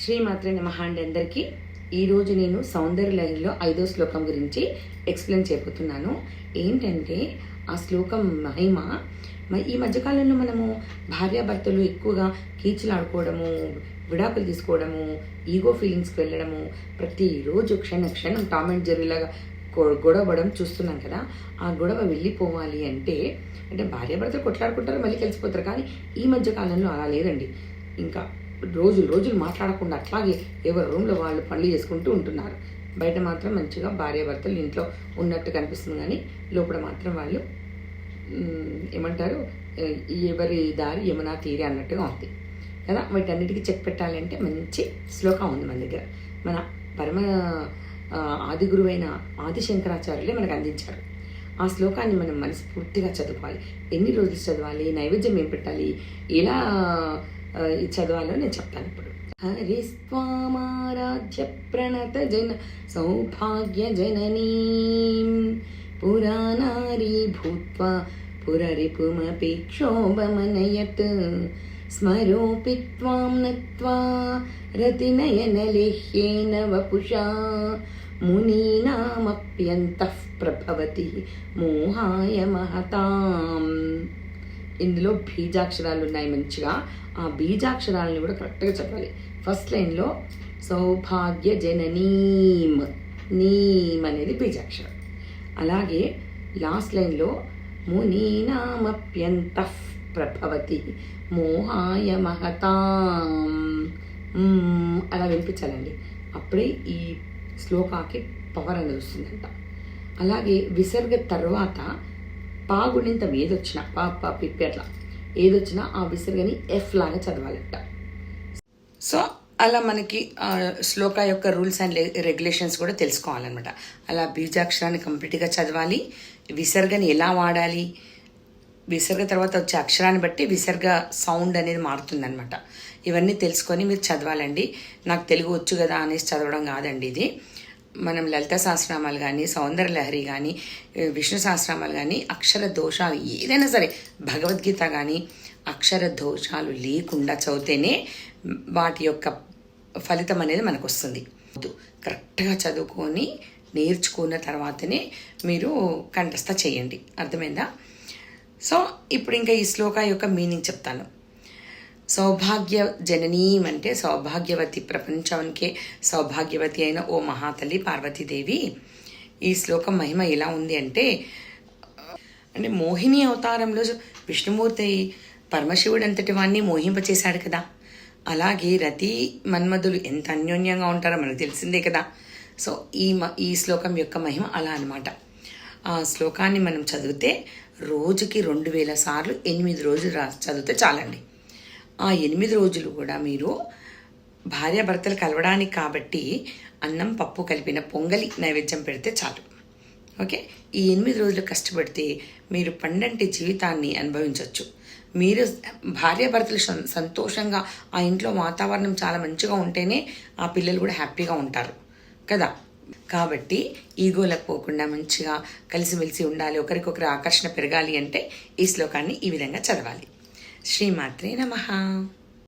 శ్రీమాత్రే నమః అండి అందరికీ. ఈరోజు నేను సౌందర్య లహరిలో 5వ శ్లోకం గురించి ఎక్స్ప్లెయిన్ చేయబోతున్నాను. ఏంటంటే ఆ శ్లోకం మహిమ. ఈ మధ్యకాలంలో మనము భార్యాభర్తలు ఎక్కువగా కీచులాడుకోవడము, విడాకులు తీసుకోవడము, ఈగో ఫీలింగ్స్కి వెళ్ళడము, ప్రతిరోజు క్షణం టామ్ అండ్ జెర్రీలాగా గొడవడం చూస్తున్నాం కదా. ఆ గొడవ వెళ్ళిపోవాలి అంటే భార్యాభర్తలు కొట్లాడుకుంటారు, మళ్ళీ కలిసిపోతారు. కానీ ఈ మధ్యకాలంలో అలా లేదండి. ఇంకా రోజులు మాట్లాడకుండా అట్లాగే ఎవరి రూమ్లో వాళ్ళు పనులు చేసుకుంటూ ఉంటున్నారు. బయట మాత్రం మంచిగా భార్యాభర్తలు ఇంట్లో ఉన్నట్టు కనిపిస్తుంది, కానీ లోపల మాత్రం వాళ్ళు ఏమంటారు, ఎవరి దారి యమునా తీరే అన్నట్టుగా ఉంది కదా. వీటన్నిటికీ చెక్ పెట్టాలంటే మంచి శ్లోకం ఉంది మన దగ్గర. మన పరమ ఆది గురువైన ఆదిశంకరాచార్యులే మనకు అందించారు. ఆ శ్లోకాన్ని మనం మనస్ఫూర్తిగా చదువుకోవాలి. ఎన్ని రోజులు చదవాలి, నైవేద్యం ఏం పెట్టాలి, ఎలా చదవాలో నేను చెప్తాను ఇప్పుడు. హరిస్వామారాధ్య ప్రణత జన సౌభాగ్య జననీ పురానారీ భూత్వా పురరిపుమపి క్షోభమనయత్ స్మరోపి త్వాం నత్వా రతినయనలేహ్యేన వపుషా మునీనామప్యంతః ప్రభవతి మోహాయ మహతాం. ఇందులో బీజాక్షరాలు ఉన్నాయి మంచిగా. ఆ బీజాక్షరాలను కూడా కరెక్ట్గా చెప్పాలి. ఫస్ట్ లైన్లో సౌభాగ్య జననీం, నీం అనేది బీజాక్షరం. అలాగే లాస్ట్ లైన్లో మునీనామప్యంతః ప్రభవతి మోహాయ మహతాం, అలా వినిపించాలండి. అప్పుడే ఈ శ్లోకాకి పవర్ అనేది వస్తుందంట. అలాగే విసర్గ తర్వాత పాగుణింతం ఏదొచ్చినా పా పిప్పి అట్లా ఏదొచ్చినా ఆ విసర్గని ఎఫ్ లాగా చదవాలంట. సో అలా మనకి శ్లోక యొక్క రూల్స్ అండ్ రెగ్యులేషన్స్ కూడా తెలుసుకోవాలన్నమాట. అలా బీజాక్షరాన్ని కంప్లీట్గా చదవాలి. విసర్గని ఎలా వాడాలి, విసర్గ తర్వాత వచ్చే అక్షరాన్ని బట్టి విసర్గ సౌండ్ అనేది మారుతుందన్నమాట. ఇవన్నీ తెలుసుకొని మీరు చదవాలండి. నాకు తెలుగు వచ్చు కదా అనేసి చదవడం కాదండి ఇది. మనం లలిత సహస్రనామాలు కానీ, సౌందర్య లహరి కానీ, విష్ణు సహస్రనామాలు కానీ, అక్షర దోషాలు ఏదైనా సరే, భగవద్గీత కానీ అక్షర దోషాలు లేకుండా చదివితేనే వాటి యొక్క ఫలితం అనేది మనకు వస్తుంది. కరెక్ట్గా చదువుకొని నేర్చుకున్న తర్వాతనే మీరు కంఠస్థ చేయండి. అర్థమైందా? సో ఇప్పుడు ఇంకా ఈ శ్లోక యొక్క మీనింగ్ చెప్తాను. సౌభాగ్య జననీం అంటే సౌభాగ్యవతి, ప్రపంచానికే సౌభాగ్యవతి అయిన ఓ మహాతల్లి పార్వతీదేవి. ఈ శ్లోకం మహిమ ఎలా ఉంది అంటే మోహిని అవతారంలో విష్ణుమూర్తి పరమశివుడు అంతటి వాడిని మోహింపచేశాడు కదా. అలాగే రతి మన్మధులు ఎంత అన్యోన్యంగా ఉంటారో మనకు తెలిసిందే కదా. సో ఈ శ్లోకం యొక్క మహిమ అలా అనమాట. ఆ శ్లోకాన్ని మనం చదివితే రోజుకి 2000 సార్లు 8 రోజులు చదివితే చాలండి. ఆ 8 రోజులు కూడా మీరు భార్యాభర్తలు కలవడానికి కాబట్టి అన్నం పప్పు కలిపిన పొంగలి నైవేద్యం పెడితే చాలు. ఓకే, ఈ 8 రోజులు కష్టపడితే మీరు పండంటి జీవితాన్ని అనుభవించవచ్చు. మీరు భార్యాభర్తలు సంతోషంగా, ఆ ఇంట్లో వాతావరణం చాలా మంచిగా ఉంటేనే ఆ పిల్లలు కూడా హ్యాపీగా ఉంటారు కదా. కాబట్టి ఈగోలకు పోకుండా మంచిగా కలిసిమెలిసి ఉండాలి, ఒకరికొకరు ఆకర్షణ పెరగాలి అంటే ఈ శ్లోకాన్ని ఈ విధంగా చదవాలి. శ్రీమాత్రే నమః.